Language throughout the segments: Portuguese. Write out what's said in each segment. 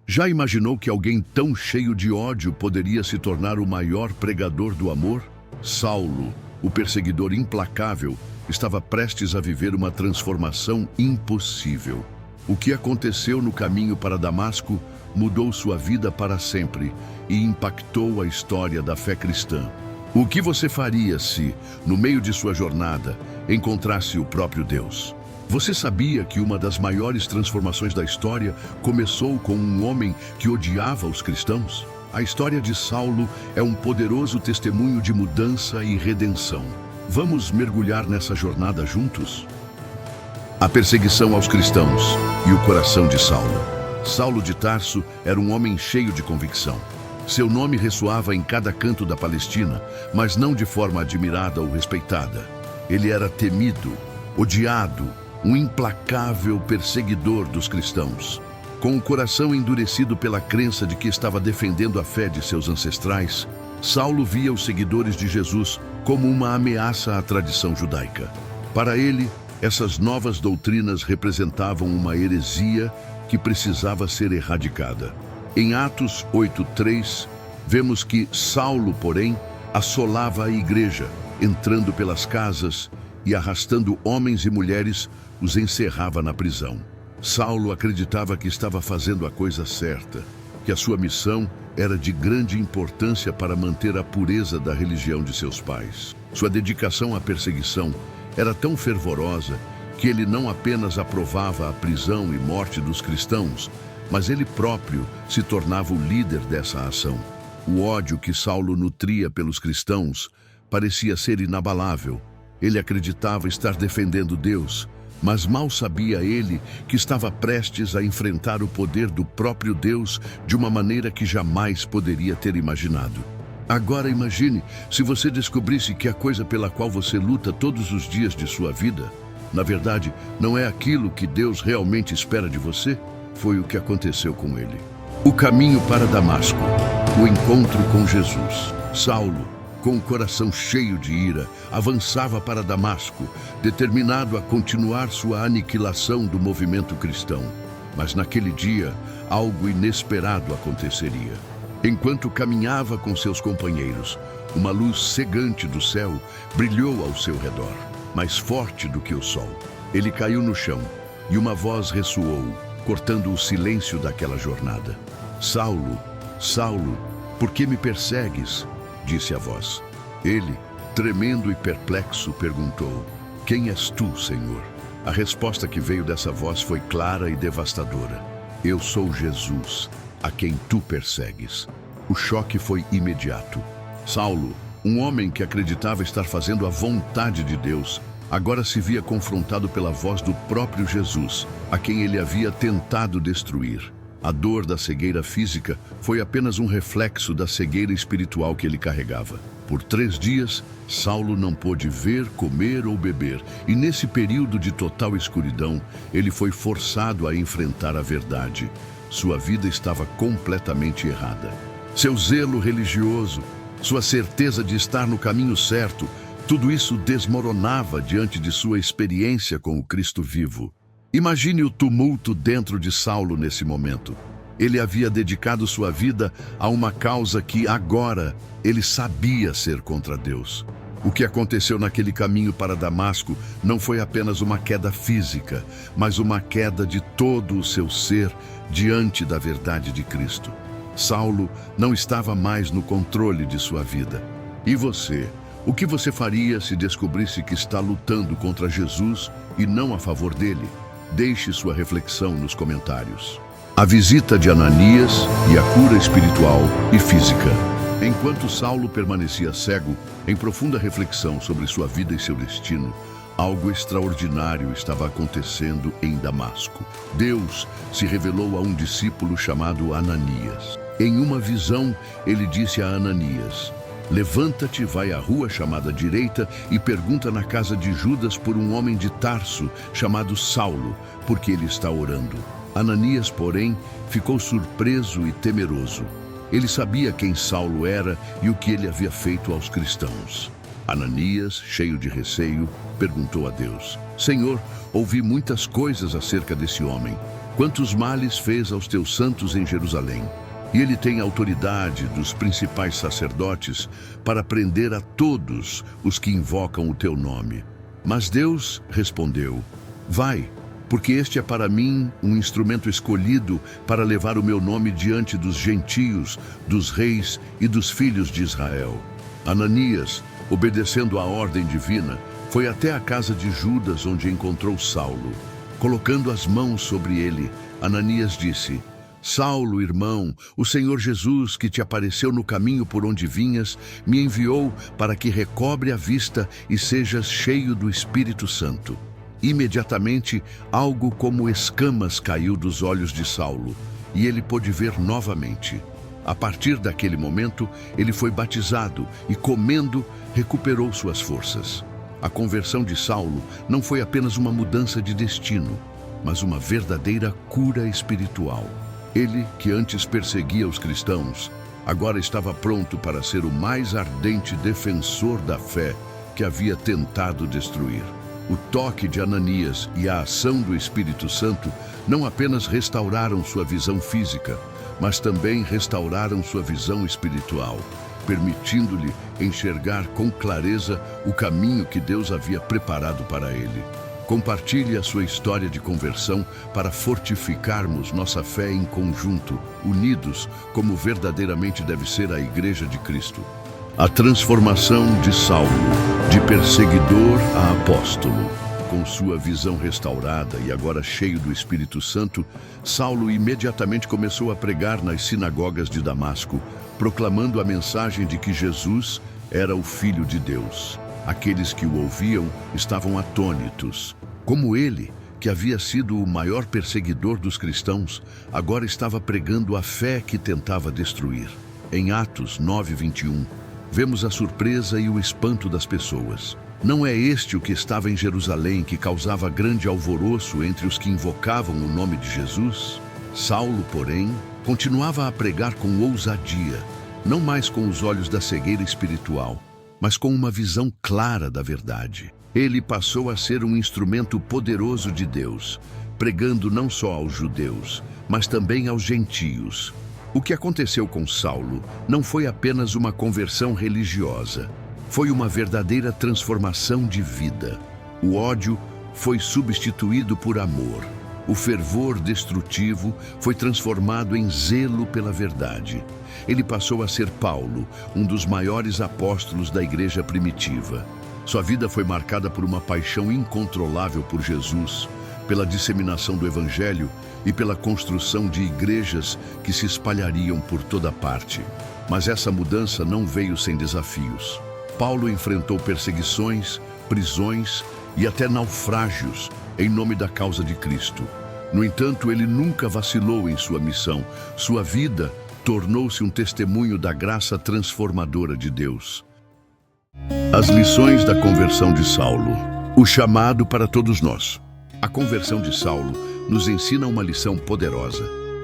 Já imaginou que alguém tão cheio de ódio poderia se tornar o maior pregador do amor? Saulo, o perseguidor implacável, estava prestes a viver uma transformação impossível. O que aconteceu no caminho para Damasco mudou sua vida para sempre e impactou a história da fé cristã. O que você faria se, no meio de sua jornada, encontrasse o próprio Deus? Você sabia que uma das maiores transformações da história começou com um homem que odiava os cristãos? A história de Saulo é um poderoso testemunho de mudança e redenção. Vamos mergulhar nessa jornada juntos? A perseguição aos cristãos e o coração de Saulo. Saulo de Tarso era um homem cheio de convicção. Seu nome ressoava em cada canto da Palestina, mas não de forma admirada ou respeitada. Ele era temido, odiado, um implacável perseguidor dos cristãos. Com o coração endurecido pela crença de que estava defendendo a fé de seus ancestrais, Saulo via os seguidores de Jesus como uma ameaça à tradição judaica. Para ele, essas novas doutrinas representavam uma heresia que precisava ser erradicada. Em Atos 8:3, vemos que Saulo, porém, assolava a igreja, entrando pelas casas e arrastando homens e mulheres, os encerrava na prisão. Saulo acreditava que estava fazendo a coisa certa, que a sua missão era de grande importância para manter a pureza da religião de seus pais. Sua dedicação à perseguição era tão fervorosa que ele não apenas aprovava a prisão e morte dos cristãos, mas ele próprio se tornava o líder dessa ação. O ódio que Saulo nutria pelos cristãos parecia ser inabalável. Ele acreditava estar defendendo Deus, mas mal sabia ele que estava prestes a enfrentar o poder do próprio Deus de uma maneira que jamais poderia ter imaginado. Agora imagine se você descobrisse que a coisa pela qual você luta todos os dias de sua vida, na verdade, não é aquilo que Deus realmente espera de você. Foi o que aconteceu com ele. O caminho para Damasco, o encontro com Jesus. Saulo, com o coração cheio de ira, avançava para Damasco, determinado a continuar sua aniquilação do movimento cristão. Mas naquele dia, algo inesperado aconteceria. Enquanto caminhava com seus companheiros, uma luz cegante do céu brilhou ao seu redor, mais forte do que o sol. Ele caiu no chão e uma voz ressoou, cortando o silêncio daquela jornada. Saulo, Saulo, por que me persegues? Disse a voz. Ele, tremendo e perplexo, perguntou: Quem és tu, Senhor? A resposta que veio dessa voz foi clara e devastadora. Eu sou Jesus, a quem tu persegues. O choque foi imediato. Saulo, um homem que acreditava estar fazendo a vontade de Deus, agora se via confrontado pela voz do próprio Jesus, a quem ele havia tentado destruir. A dor da cegueira física foi apenas um reflexo da cegueira espiritual que ele carregava. Por 3 dias, Saulo não pôde ver, comer ou beber, e nesse período de total escuridão, ele foi forçado a enfrentar a verdade. Sua vida estava completamente errada. Seu zelo religioso, sua certeza de estar no caminho certo, tudo isso desmoronava diante de sua experiência com o Cristo vivo. Imagine o tumulto dentro de Saulo nesse momento. Ele havia dedicado sua vida a uma causa que agora ele sabia ser contra Deus. O que aconteceu naquele caminho para Damasco não foi apenas uma queda física, mas uma queda de todo o seu ser diante da verdade de Cristo. Saulo não estava mais no controle de sua vida. E você? O que você faria se descobrisse que está lutando contra Jesus e não a favor dele? Deixe sua reflexão nos comentários. A visita de Ananias e a cura espiritual e física. Enquanto Saulo permanecia cego, em profunda reflexão sobre sua vida e seu destino, algo extraordinário estava acontecendo em Damasco. Deus se revelou a um discípulo chamado Ananias. Em uma visão, ele disse a Ananias: Levanta-te, vai à rua chamada direita e pergunta na casa de Judas por um homem de Tarso chamado Saulo, porque ele está orando. Ananias, porém, ficou surpreso e temeroso. Ele sabia quem Saulo era e o que ele havia feito aos cristãos. Ananias, cheio de receio, perguntou a Deus: Senhor, ouvi muitas coisas acerca desse homem. quantos males fez aos teus santos em Jerusalém. E ele tem autoridade dos principais sacerdotes para prender a todos os que invocam o teu nome. Mas Deus respondeu: vai, porque este é para mim um instrumento escolhido para levar o meu nome diante dos gentios, dos reis e dos filhos de Israel. Ananias, obedecendo à ordem divina, foi até a casa de Judas, onde encontrou Saulo. Colocando as mãos sobre ele, Ananias disse: Saulo, irmão, o Senhor Jesus, que te apareceu no caminho por onde vinhas, me enviou para que recobre a vista e sejas cheio do Espírito Santo. Imediatamente, algo como escamas caiu dos olhos de Saulo, e ele pôde ver novamente. A partir daquele momento, ele foi batizado e, comendo, recuperou suas forças. A conversão de Saulo não foi apenas uma mudança de destino, mas uma verdadeira cura espiritual. Ele, que antes perseguia os cristãos, agora estava pronto para ser o mais ardente defensor da fé que havia tentado destruir. O toque de Ananias e a ação do Espírito Santo não apenas restauraram sua visão física, mas também restauraram sua visão espiritual, permitindo-lhe enxergar com clareza o caminho que Deus havia preparado para ele. Compartilhe a sua história de conversão para fortificarmos nossa fé em conjunto, unidos, como verdadeiramente deve ser a Igreja de Cristo. A transformação de Saulo, de perseguidor a apóstolo. Com sua visão restaurada e agora cheio do Espírito Santo, Saulo imediatamente começou a pregar nas sinagogas de Damasco, proclamando a mensagem de que Jesus era o Filho de Deus. Aqueles que o ouviam estavam atônitos. Como ele, que havia sido o maior perseguidor dos cristãos, agora estava pregando a fé que tentava destruir. Em Atos 9:21, vemos a surpresa e o espanto das pessoas. Não é este o que estava em Jerusalém que causava grande alvoroço entre os que invocavam o nome de Jesus? Saulo, porém, continuava a pregar com ousadia, não mais com os olhos da cegueira espiritual, mas com uma visão clara da verdade. Ele passou a ser um instrumento poderoso de Deus, pregando não só aos judeus, mas também aos gentios. O que aconteceu com Saulo não foi apenas uma conversão religiosa, foi uma verdadeira transformação de vida. O ódio foi substituído por amor. O fervor destrutivo foi transformado em zelo pela verdade. Ele passou a ser Paulo, um dos maiores apóstolos da igreja primitiva. Sua vida foi marcada por uma paixão incontrolável por Jesus, pela disseminação do Evangelho e pela construção de igrejas que se espalhariam por toda parte. Mas essa mudança não veio sem desafios. Paulo enfrentou perseguições, prisões e até naufrágios em nome da causa de Cristo. No entanto, ele nunca vacilou em sua missão. Sua vida tornou-se um testemunho da graça transformadora de Deus. As lições da conversão de Saulo. O chamado para todos nós. A conversão de Saulo nos ensina uma lição poderosa.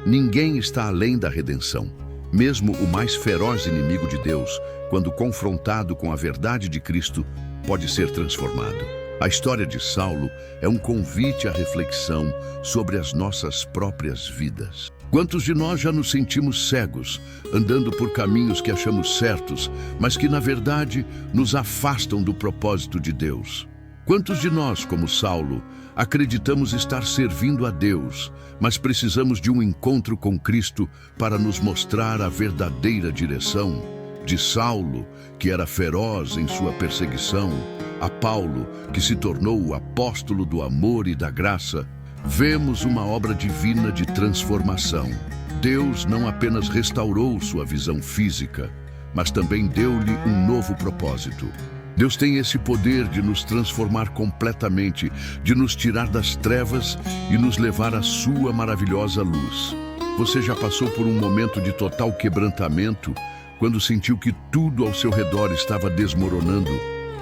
Ninguém está além da redenção. Mesmo o mais feroz inimigo de Deus, quando confrontado com a verdade de Cristo, pode ser transformado. A história de Saulo é um convite à reflexão sobre as nossas próprias vidas. Quantos de nós já nos sentimos cegos, andando por caminhos que achamos certos, mas que, na verdade, nos afastam do propósito de Deus? Quantos de nós, como Saulo, acreditamos estar servindo a Deus, mas precisamos de um encontro com Cristo para nos mostrar a verdadeira direção? De Saulo, que era feroz em sua perseguição, a Paulo, que se tornou o apóstolo do amor e da graça, vemos uma obra divina de transformação. Deus não apenas restaurou sua visão física, mas também deu-lhe um novo propósito. Deus tem esse poder de nos transformar completamente, de nos tirar das trevas e nos levar à sua maravilhosa luz. Você já passou por um momento de total quebrantamento, quando sentiu que tudo ao seu redor estava desmoronando?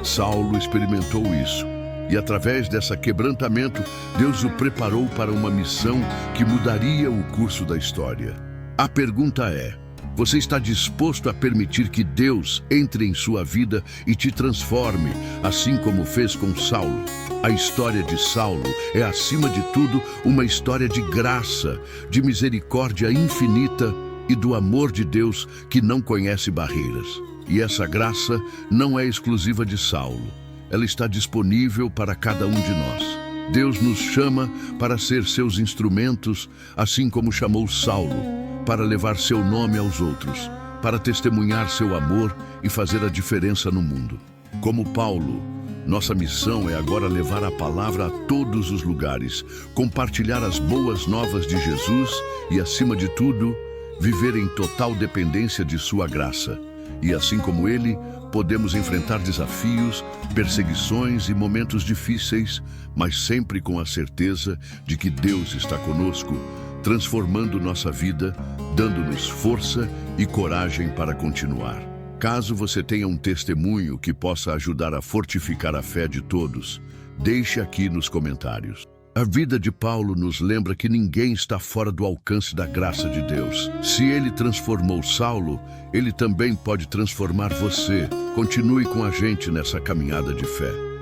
Saulo experimentou isso. E através desse quebrantamento, Deus o preparou para uma missão que mudaria o curso da história. A pergunta é: Você está disposto a permitir que Deus entre em sua vida e te transforme, assim como fez com Saulo? A história de Saulo é, acima de tudo, uma história de graça, de misericórdia infinita e do amor de Deus que não conhece barreiras. E essa graça não é exclusiva de Saulo. Ela está disponível para cada um de nós. Deus nos chama para ser seus instrumentos, assim como chamou Saulo, para levar seu nome aos outros, para testemunhar seu amor e fazer a diferença no mundo. Como Paulo, nossa missão é agora levar a palavra a todos os lugares, compartilhar as boas novas de Jesus e, acima de tudo, viver em total dependência de sua graça. E assim como ele, podemos enfrentar desafios, perseguições e momentos difíceis, mas sempre com a certeza de que Deus está conosco, transformando nossa vida, dando-nos força e coragem para continuar. Caso você tenha um testemunho que possa ajudar a fortificar a fé de todos, deixe aqui nos comentários. A vida de Paulo nos lembra que ninguém está fora do alcance da graça de Deus. Se ele transformou Saulo, ele também pode transformar você. Continue com a gente nessa caminhada de fé.